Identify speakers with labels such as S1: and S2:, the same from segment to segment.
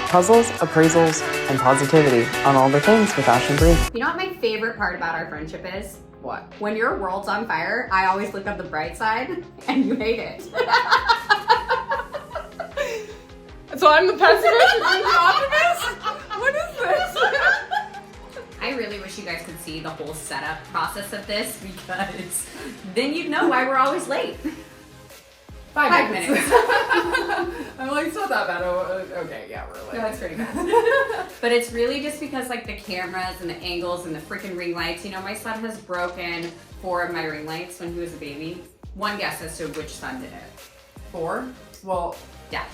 S1: puzzles, appraisals, and positivity on all the things with Ash and Bree.
S2: You know what my favorite part about our friendship is?
S3: What?
S2: When your world's on fire, I always look at the bright side, and you hate it.
S3: So I'm the pessimist and you're the optimist? What is this?
S2: I really wish you guys could see the whole setup process of this, because then you'd know why we're always late. 5 minutes.
S3: I'm like, it's not that bad. Okay, yeah, we're late.
S2: No, it's pretty bad. But it's really just because like the cameras and the angles and the freaking ring lights. You know, my son has broken 4 of my ring lights when he was a baby. One guess as to which son did it.
S3: 4? Well,
S2: Yeah.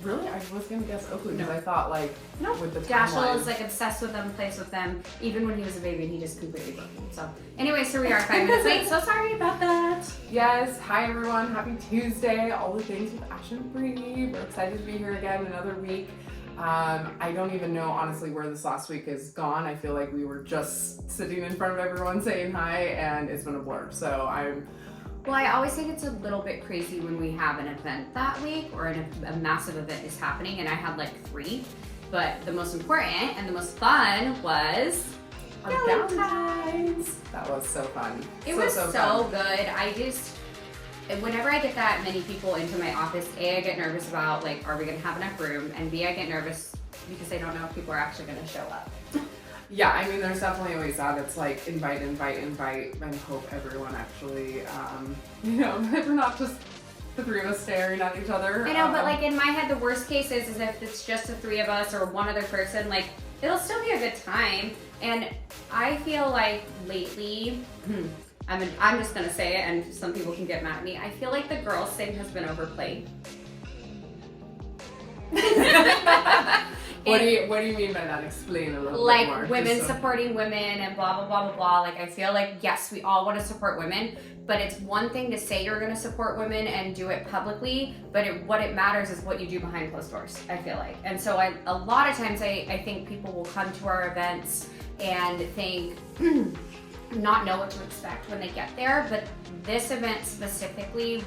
S3: really? I was gonna guess Oakley because I thought like with the
S2: Dashel
S3: timeline.
S2: is like obsessed with them, plays with them, even when he was a baby, and he just completely broke them. So anyway, so we are 5 minutes late. So sorry about that.
S3: Yes, hi everyone, happy Tuesday. All the things with Ash and Bree. We're excited to be here again another week. I don't even know honestly where this last week is gone. I feel like we were just sitting in front of everyone saying hi, and it's been a blur. So
S2: Well, I always think it's a little bit crazy when we have an event that week or a massive event is happening, and I had like 3. But the most important and the most fun was
S3: our Valentine's. That was so fun.
S2: It was so
S3: fun.
S2: good. Whenever I get that many people into my office, A, I get nervous about like, are we gonna have enough room? And B, I get nervous because I don't know if people are actually gonna show up.
S3: Yeah, I mean, there's definitely always that. It's like invite, and hope everyone actually, we're not just the 3 of us staring at each other.
S2: I know, but like in my head, the worst case is if it's just the 3 of us or one other person, like it'll still be a good time. And I feel like lately, I'm just gonna say it, and some people can get mad at me. I feel like the girls thing has been overplayed.
S3: What do you mean by that? Explain a little bit more.
S2: Like women supporting women and blah, blah, blah, blah, blah. Like I feel like, yes, we all want to support women, but it's one thing to say you're going to support women and do it publicly, but what it matters is what you do behind closed doors, I feel like. And so a lot of times I think people will come to our events and think, not know what to expect when they get there, but this event specifically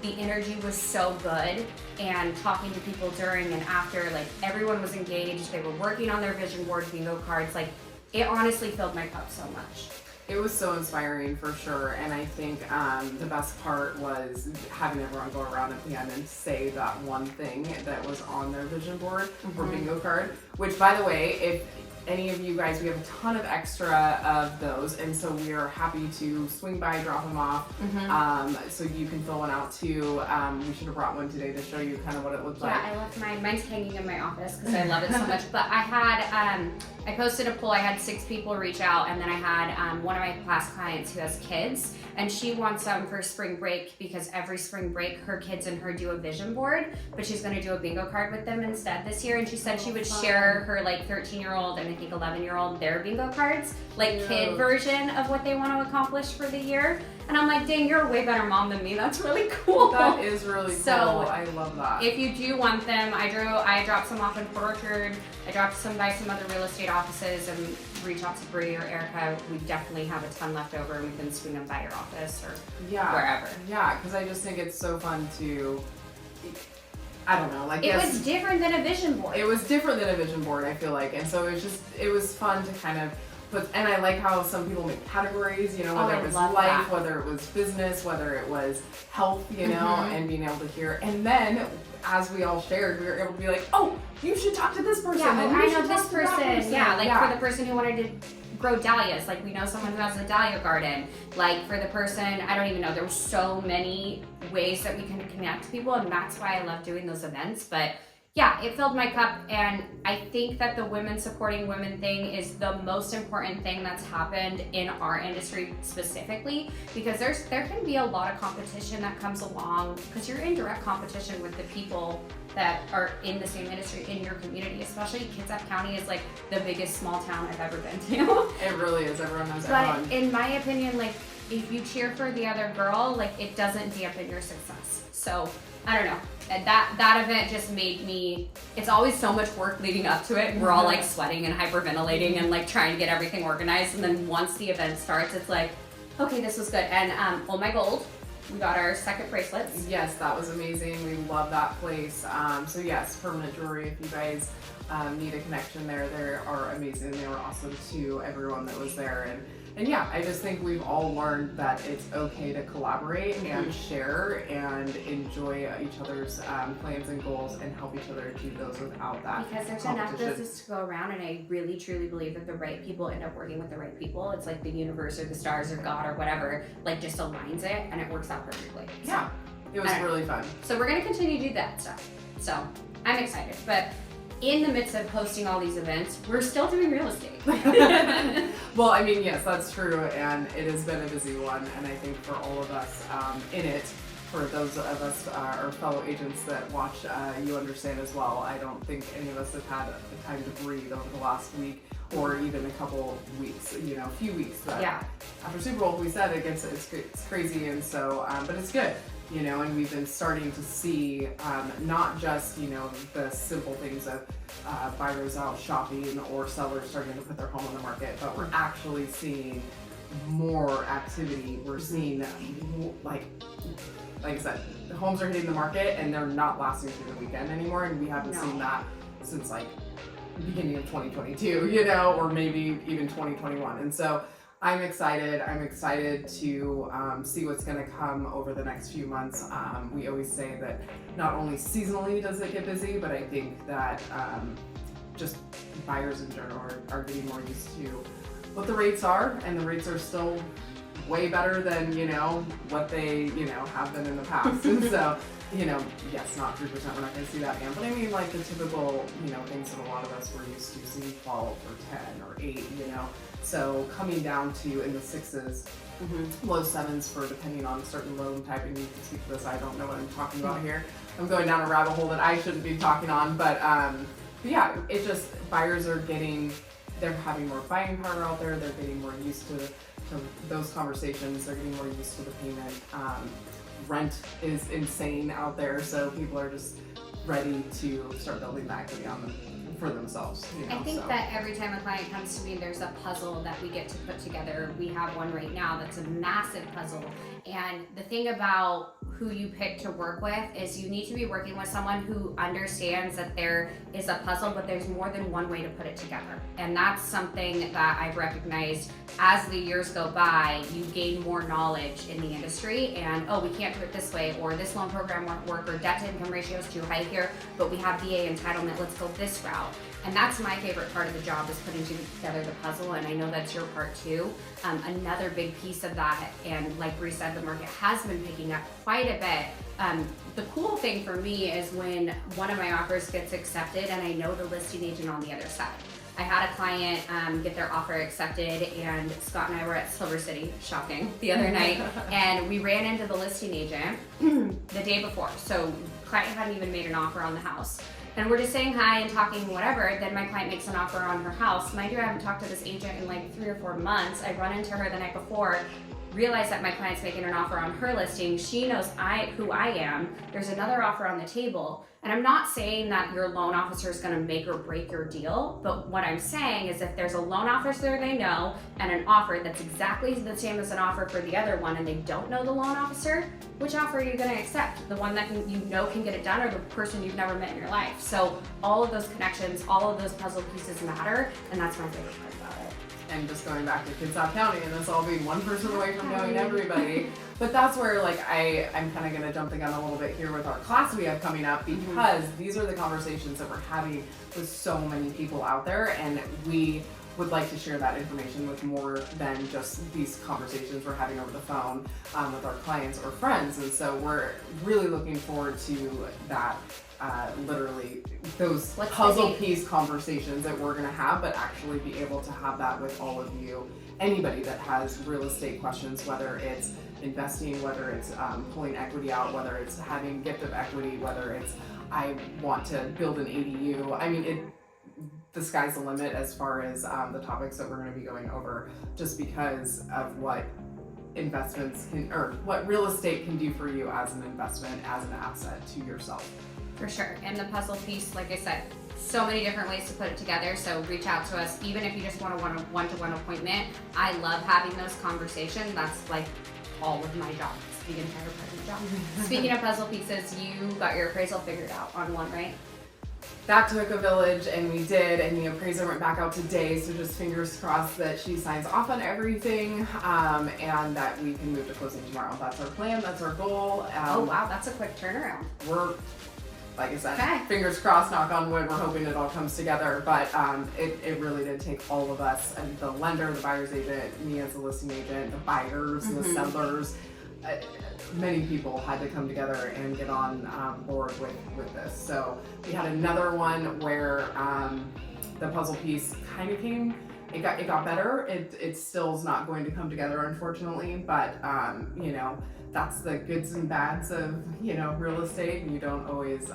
S2: the energy was so good, and talking to people during and after, like everyone was engaged, they were working on their vision board, bingo cards, like it honestly filled my cup so much.
S3: It was so inspiring for sure, and I think the best part was having everyone go around at the end and say that one thing that was on their vision board or bingo card, which by the way, if any of you guys, we have a ton of extra of those, and so we are happy to swing by, drop them off, so you can fill one out too. We should have brought one today to show you kind of what it looked like.
S2: Yeah, I left mine's hanging in my office because I love it so much. But I had, I posted a poll, I had 6 people reach out, and then I had one of my past clients who has kids, and she wants them for spring break because every spring break her kids and her do a vision board, but she's gonna do a bingo card with them instead this year, and she said she would share her like 13-year-old and I think 11-year-old their bingo cards, like kid version of what they want to accomplish for the year. And I'm like, dang, you're a way better mom than me. That's really cool.
S3: That is really cool. I love that.
S2: If you do want them, I dropped some off in Port Orchard. I dropped some by some other real estate offices, and reach out to Bree or Erica. We definitely have a ton left over, and we can swing them by your office or wherever. Yeah,
S3: because I just think it's so fun to, I don't know, like
S2: it was different than a vision board.
S3: It was different than a vision board, I feel like, and so it was fun to kind of put, and I like how some people make categories, whether it was life, whether it was business, whether it was health, and being able to hear, and then as we all shared, we were able to be like, oh, you should talk to this person.
S2: Yeah,
S3: and
S2: I know this person. Yeah, for the person who wanted to grow dahlias, like we know someone who has a dahlia garden. Like for the person, I don't even know, there were so many ways that we can connect people, and that's why I love doing those events. But yeah, it filled my cup, and I think that the women supporting women thing is the most important thing that's happened in our industry specifically, because there can be a lot of competition that comes along because you're in direct competition with the people that are in the same industry in your community, especially Kitsap County is like the biggest small town I've ever been to.
S3: It really is, everyone knows everyone.
S2: But in my opinion, like if you cheer for the other girl, like it doesn't dampen your success. So I don't know. That event just made me, it's always so much work leading up to it. And we're all like sweating and hyperventilating and like trying to get everything organized. And then once the event starts, it's like, okay, this was good. And Oh My Gold We got our second bracelets.
S3: Yes, that was amazing. We love that place. So yes, Permanent Jewelry, if you guys need a connection there, they are amazing. They were awesome to everyone that was there. And yeah, I just think we've all learned that it's okay to collaborate and share and enjoy each other's plans and goals and help each other achieve those without that
S2: Because there's enough business to go around, and I really truly believe that the right people end up working with the right people. It's like the universe or the stars or God or whatever, like just aligns it and it works out perfectly.
S3: Yeah, it was really fun.
S2: So we're gonna continue to do that stuff. So I'm excited, but in the midst of hosting all these events, we're still doing real estate.
S3: Well, I mean, yes, that's true, and it has been a busy one, and I think for all of us in it, for those of us, our fellow agents that watch, you understand as well. I don't think any of us have had the time to breathe over the last week, or even a couple weeks, a few weeks. But
S2: yeah.
S3: After Super Bowl, we said it's crazy, and so, but it's good. And we've been starting to see not just, the simple things of buyers out shopping or sellers starting to put their home on the market, but we're actually seeing more activity. We're seeing, like I said, the homes are hitting the market and they're not lasting through the weekend anymore, and we haven't seen that since like beginning of 2022, or maybe even 2021. And so I'm excited. I'm excited to see what's going to come over the next few months. We always say that not only seasonally does it get busy, but I think that just buyers in general are getting more used to what the rates are, and the rates are still way better than what they have been in the past. And so yes, not 3%. We're not going to see that again, but I mean like the typical things that a lot of us were used to seeing 12 or 10 or 8. So coming down to in the 6s, low 7s for depending on certain loan type, and you can speak to this. I don't know what I'm talking about here. I'm going down a rabbit hole that I shouldn't be talking on, but yeah, it's just buyers are they're having more buying power out there. They're getting more used to those conversations. They're getting more used to the payment. Rent is insane out there, so people are just ready to start building that equity on them for themselves.
S2: I think that every time a client comes to me, there's a puzzle that we get to put together. We have one right now that's a massive puzzle. And the thing about who you pick to work with is you need to be working with someone who understands that there is a puzzle, but there's more than one way to put it together. And that's something that I've recognized as the years go by. You gain more knowledge in the industry, and we can't do it this way, or this loan program won't work, or debt to income ratio is too high here, but we have VA entitlement, let's go this route. And that's my favorite part of the job, is putting together the puzzle, and I know that's your part too. Another big piece of that, and like Bree said, the market has been picking up quite a bit. The cool thing for me is when one of my offers gets accepted and I know the listing agent on the other side. I had a client get their offer accepted, and Scott and I were at Silver City shopping the other night, and we ran into the listing agent the day before. So client hadn't even made an offer on the house. And we're just saying hi and talking whatever. Then my client makes an offer on her house. Mind you, I haven't talked to this agent in like 3 or 4 months. I run into her the night before, realize that my client's making an offer on her listing. She knows who I am. There's another offer on the table. And I'm not saying that your loan officer is gonna make or break your deal, but what I'm saying is if there's a loan officer they know and an offer that's exactly the same as an offer for the other one, and they don't know the loan officer, which offer are you gonna accept? The one that can get it done, or the person you've never met in your life? So all of those connections, all of those puzzle pieces matter, and that's my favorite part about it.
S3: And just going back to Kitsap County and us all being one person away from knowing everybody. But that's where I'm kind of going to jump the gun a little bit here with our class we have coming up, because these are the conversations that we're having with so many people out there, and we would like to share that information with more than just these conversations we're having over the phone with our clients or friends. And so we're really looking forward to that. Literally those puzzle piece conversations that we're going to have, but actually be able to have that with all of you. Anybody that has real estate questions, whether it's investing, whether it's pulling equity out, whether it's having gift of equity, whether it's I want to build an ADU. I mean, the sky's the limit as far as the topics that we're going to be going over, just because of what investments can, or what real estate can do for you as an investment, as an asset to yourself.
S2: For sure. And the puzzle piece, like I said, so many different ways to put it together. So reach out to us, even if you just want a one-to-one appointment. I love having those conversations. That's like all of my jobs. the entire parking job. Speaking of puzzle pieces, you got your appraisal figured out on one, right?
S3: That took a village, and we did, and the appraiser went back out today, so just fingers crossed that she signs off on everything, and that we can move to closing tomorrow. That's our plan, that's our goal.
S2: Oh wow, that's a quick turnaround.
S3: We're, like I said,
S2: Okay.
S3: fingers crossed, knock on wood, we're hoping it all comes together, but it really did take all of us, and the lender, the buyer's agent, me as the listing agent, the buyers, the sellers, many people had to come together and get on board with this. So we had another one where the puzzle piece kind of came, it got better. It still is not going to come together, unfortunately, but you know, that's the goods and bads of, you know, real estate, and you don't always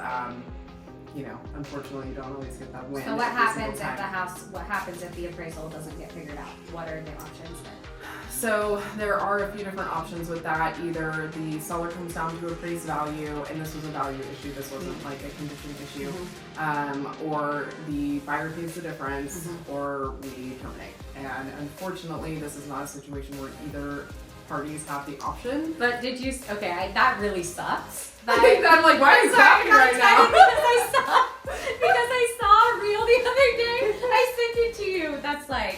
S3: you know, unfortunately you don't always get that win.
S2: So what happens if the house, what happens if the appraisal doesn't get figured out? What are the options then?
S3: So there are a few different options with that. Either the seller comes down to appraised value, and this was a value issue, this wasn't like a condition issue, or the buyer pays the difference, or we terminate. And unfortunately, this is not a situation where either parties have the option.
S2: But did you, okay, that really sucks.
S3: I'm like, why are you talking right now?
S2: Because I saw a reel the other day. I sent it to you. That's like,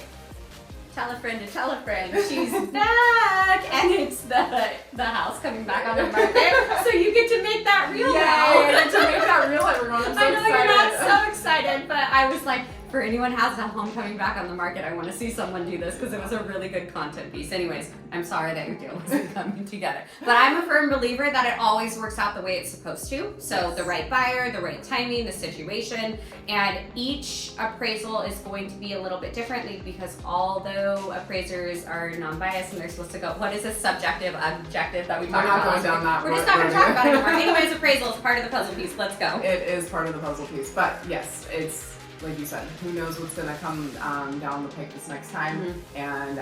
S2: tell a friend to tell a friend. She's back, and it's the house coming back on the market. So you get to make that reel now.
S3: I get to make that reel, everyone. I'm so
S2: I know
S3: excited.
S2: you're not so excited, but I was like, for anyone who has a home coming back on the market, I want to see someone do this because it was a really good content piece. Anyways, I'm sorry that your deal wasn't coming together. But I'm a firm believer that it always works out the way it's supposed to. So the right buyer, the right timing, the situation, and each appraisal is going to be a little bit differently because although appraisers are non-biased and they're supposed to go, what is a subjective objective that we talked about?
S3: We're not going down that.
S2: We're just not going to talk about it anymore. Anyways, appraisal is part of the puzzle piece. Let's go.
S3: It is part of the puzzle piece, but yes, it's like you said, who knows what's going to come down the pike this next time. And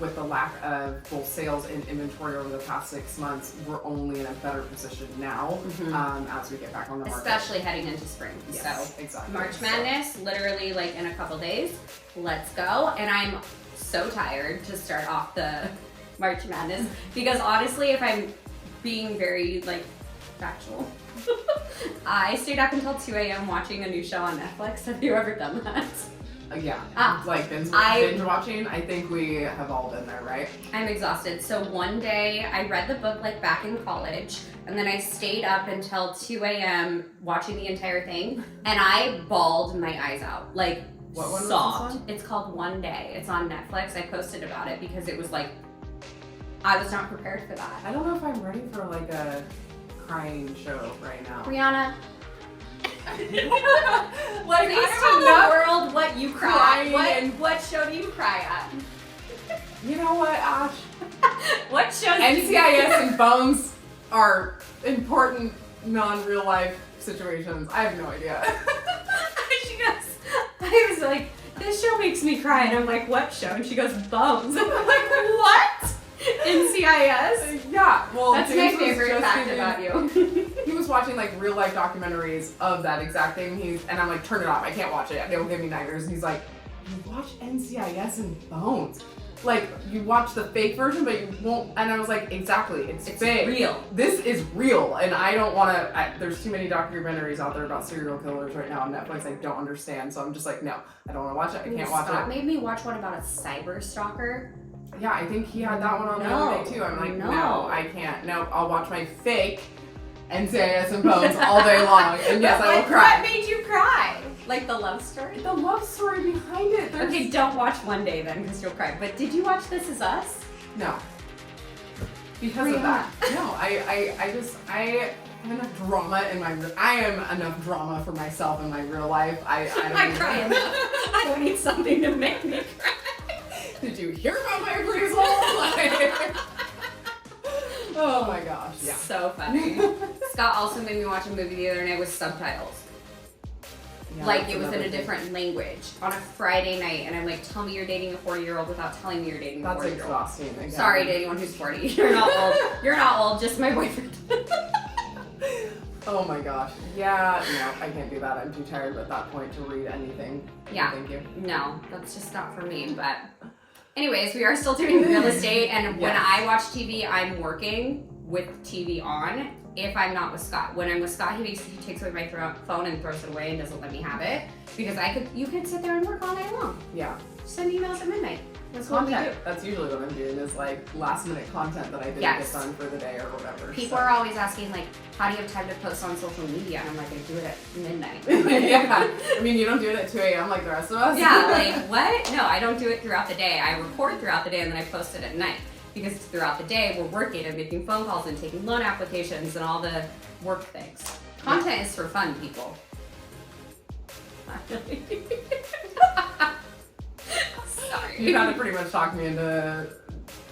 S3: with the lack of both sales and inventory over the past 6 months, we're only in a better position now as we get back on the market.
S2: Especially heading into spring.
S3: Yes,
S2: so
S3: exactly.
S2: March Madness, literally like in a couple days. Let's go. And I'm so tired to start off the March Madness because honestly, if I'm being very like factual, I stayed up until 2 a.m. watching a new show on Netflix. Have you ever done that?
S3: Yeah, like binge watching. I think we have all been there, right?
S2: I'm exhausted. So one day I read the book like back in college, and then I stayed up until 2 a.m. watching the entire thing, and I bawled my eyes out. Like,
S3: what one
S2: sobbed.
S3: was this one?
S2: It's called One Day. It's on Netflix. I posted about it because it was like, I was not prepared for that.
S3: I don't know if I'm ready for like a crying show right now.
S2: Brianna,
S3: Like,
S2: please
S3: I
S2: tell
S3: don't know.
S2: the world what you cry. What show do you cry at?
S3: You know what, Ash?
S2: What shows do you
S3: NCIS and Bones are important non-real life situations. I have no idea.
S2: She goes, I was like, this show makes me cry. And I'm like, what show? And she goes, Bones. And I'm like, what? NCIS?
S3: Yeah, well,
S2: That's
S3: James
S2: my
S3: was
S2: favorite
S3: just
S2: fact
S3: giving-
S2: about you.
S3: He was watching like real life documentaries of that exact thing. And I'm like, turn it off. I can't watch it. It'll give me nightmares. And he's like, you watch NCIS and Bones. Like, you watch the fake version, but you won't. And I was like, exactly. It's fake.
S2: Real.
S3: This is real. And I don't want to. There's too many documentaries out there about serial killers right now on Netflix. I don't understand. So I'm just like, no, I don't want to watch it. I can't watch
S2: Scott
S3: it.
S2: made me watch one about a cyber stalker.
S3: Yeah, I think he had that one on the other day too. I'm like, no, I can't. No, I'll watch my fake NCIS and Bones all day long. And yes, I will cry.
S2: What made you cry? Like the love story?
S3: The love story behind it.
S2: Okay, don't watch One Day then, because you'll cry. But did you watch This Is Us?
S3: No. Because of that. No, I am enough drama in my. I am enough drama for myself in my real life. I don't
S2: cry enough. I don't need something to make me cry.
S3: Did you hear about my appraisal? Oh my gosh. Yeah.
S2: So funny. Scott also made me watch a movie the other night with subtitles.
S3: Yeah,
S2: like it was in a
S3: another thing.
S2: different language on a Friday night, and I'm like, tell me you're dating a 40-year-old without telling me you're dating a 40-year-old.
S3: That's exhausting. Again.
S2: Sorry to anyone who's 40. You're not old. You're not old, just my boyfriend.
S3: Oh my gosh. Yeah, no, I can't do that. I'm too tired at that point to read anything.
S2: Yeah.
S3: Thank you.
S2: No, that's just not for me. But anyways, we are still doing real estate, and when
S3: Yes.
S2: I watch TV, I'm working with TV on if I'm not with Scott. When I'm with Scott, he takes away my phone and throws it away and doesn't let me have it because you could sit there and work all night long.
S3: Yeah.
S2: Send emails at midnight. That's what we do.
S3: That's usually what I'm doing is like last minute content that I didn't get done for the day or whatever.
S2: People are always asking like, how do you have time to post on social media? And I'm like, I do it at midnight.
S3: Yeah. I mean, you don't do it at 2 a.m. like the rest of us.
S2: Yeah, like what? No, I don't do it throughout the day. I record throughout the day and then I post it at night. Because throughout the day, we're working and making phone calls and taking loan applications and all the work things. Content is for fun, people. Sorry.
S3: You kind of pretty much talked me into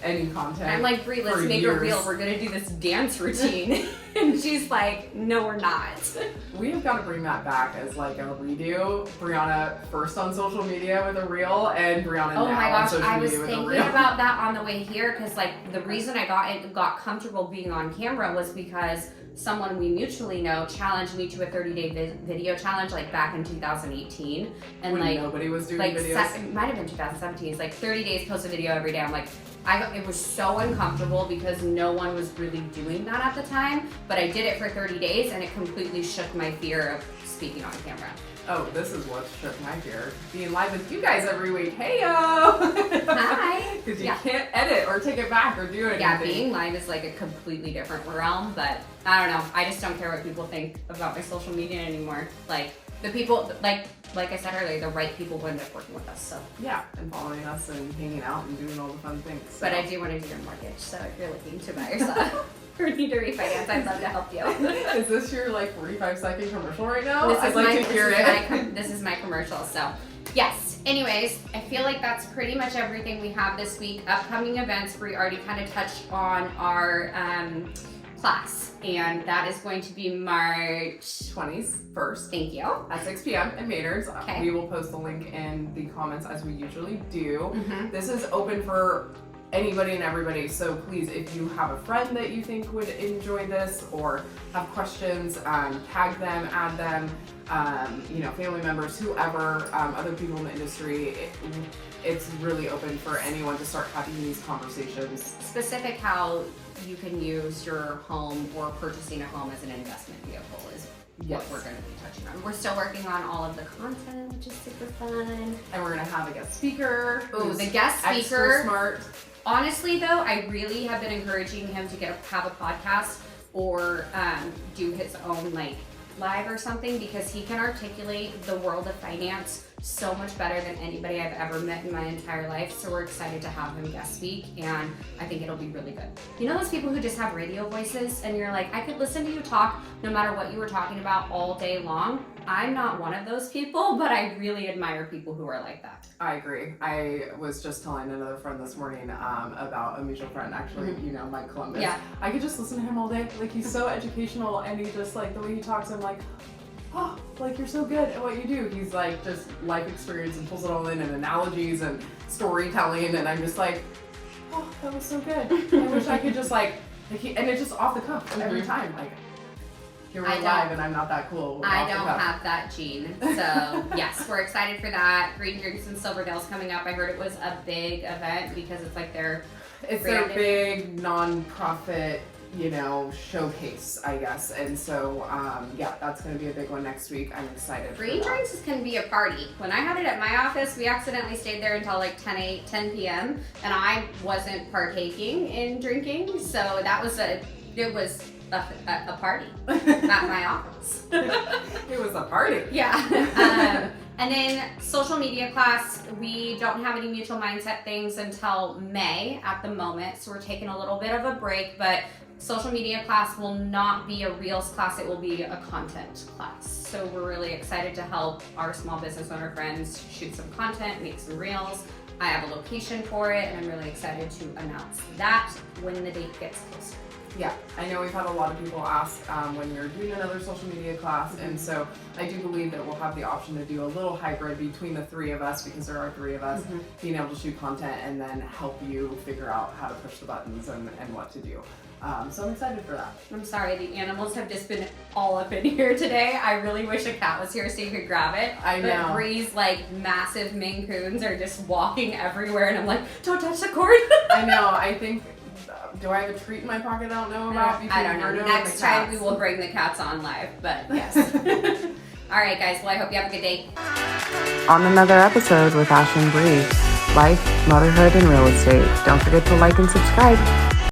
S3: any content.
S2: I'm like, Brie, let's make a reel. We're gonna do this dance routine. And she's like, no, we're not.
S3: We have got to bring that back as like a redo. Brianna first on social media with a reel, and Brianna now on social media with a reel.
S2: I was thinking about that on the way here because like the reason I got comfortable being on camera was because someone we mutually know challenged me to a 30-day video challenge like back in 2018, and
S3: when
S2: like
S3: nobody was doing
S2: like
S3: videos.
S2: It might have been 2017. It's like 30 days, post a video every day. I'm like, it was so uncomfortable because no one was really doing that at the time. But I did it for 30 days and it completely shook my fear of speaking on camera.
S3: Oh, this is what shook my fear. Being live with you guys every week. Hey yo!
S2: Hi!
S3: Because you can't edit or take it back or do anything.
S2: Yeah, being live is like a completely different realm, but I don't know. I just don't care what people think about my social media anymore. Like, the people, like I said earlier, the right people will end up working with us, so.
S3: Yeah, and following us and hanging out and doing all the fun things. So.
S2: But I do want to do your mortgage, so if you're looking to buy yourself or need to refinance, I'd love to help you.
S3: Is this your like 45-second commercial right now?
S2: This is my commercial, so yes. Anyways, I feel like that's pretty much everything we have this week. Upcoming events, we already kind of touched on our class, and that is going to be March
S3: 21st.
S2: Thank you.
S3: At 6 p.m. in Maynard's.
S2: Okay.
S3: We will post the link in the comments as we usually do.
S2: Mm-hmm.
S3: This is open for anybody and everybody, so please, if you have a friend that you think would enjoy this or have questions, tag them, add them, family members, whoever, other people in the industry. It's really open for anyone to start having these conversations.
S2: Specific how you can use your home or purchasing a home as an investment vehicle is what we're going to be touching on. We're still working on all of the content, which is super fun.
S3: And we're going to have a guest speaker.
S2: Oh, the guest speaker.
S3: Extra smart.
S2: Honestly, though, I really have been encouraging him to have a podcast or do his own live or something, because he can articulate the world of finance so much better than anybody I've ever met in my entire life. So we're excited to have him guest speak, and I think it'll be really good. You know those people who just have radio voices and you're like, I could listen to you talk no matter what you were talking about all day long? I'm not one of those people, but I really admire people who are like that.
S3: I agree. I was just telling another friend this morning about a mutual friend, actually, Mike Columbus.
S2: Yeah.
S3: I could just listen to him all day. Like, he's so educational, and he just, like, the way he talks, I'm like, oh, like, you're so good at what you do. He's like just life experience and pulls it all in, and analogies and storytelling, and I'm just like, oh, that was so good. I wish I could just and it's just off the cuff every time. Like, here we're live and I'm not that cool.
S2: I don't have that gene. So yes, we're excited for that. Green Drinks and Silverdale's coming up. I heard it was a big event because it's like their
S3: big non-profit showcase, I guess. And so, that's going to be a big one next week. I'm excited.
S2: Green Drinks can be a party. When I had it at my office, we accidentally stayed there until like 10 p.m. and I wasn't partaking in drinking. So it was a party at my office.
S3: It was a party.
S2: Yeah. And then social media class, we don't have any mutual mindset things until May at the moment. So we're taking a little bit of a break, but social media class will not be a Reels class, it will be a content class. So we're really excited to help our small business owner friends shoot some content, make some Reels. I have a location for it, and I'm really excited to announce that when the date gets closer.
S3: Yeah, I know we've had a lot of people ask when you're doing another social media class, and so I do believe that we'll have the option to do a little hybrid between the three of us, because there are three of us, being able to shoot content and then help you figure out how to push the buttons and what to do. So I'm excited for that.
S2: I'm sorry, the animals have just been all up in here today. I really wish a cat was here so you could grab it.
S3: I know.
S2: But Bree's massive Maine Coons are just walking everywhere, and I'm like, don't touch the cord.
S3: I know. I think Do I have a treat in my pocket I don't know about?
S2: I don't know. Next time we will bring the cats on live, but yes. All right, guys. Well, I hope you have a good day.
S1: On another episode with Ash and Bree, life, motherhood, and real estate. Don't forget to like and subscribe.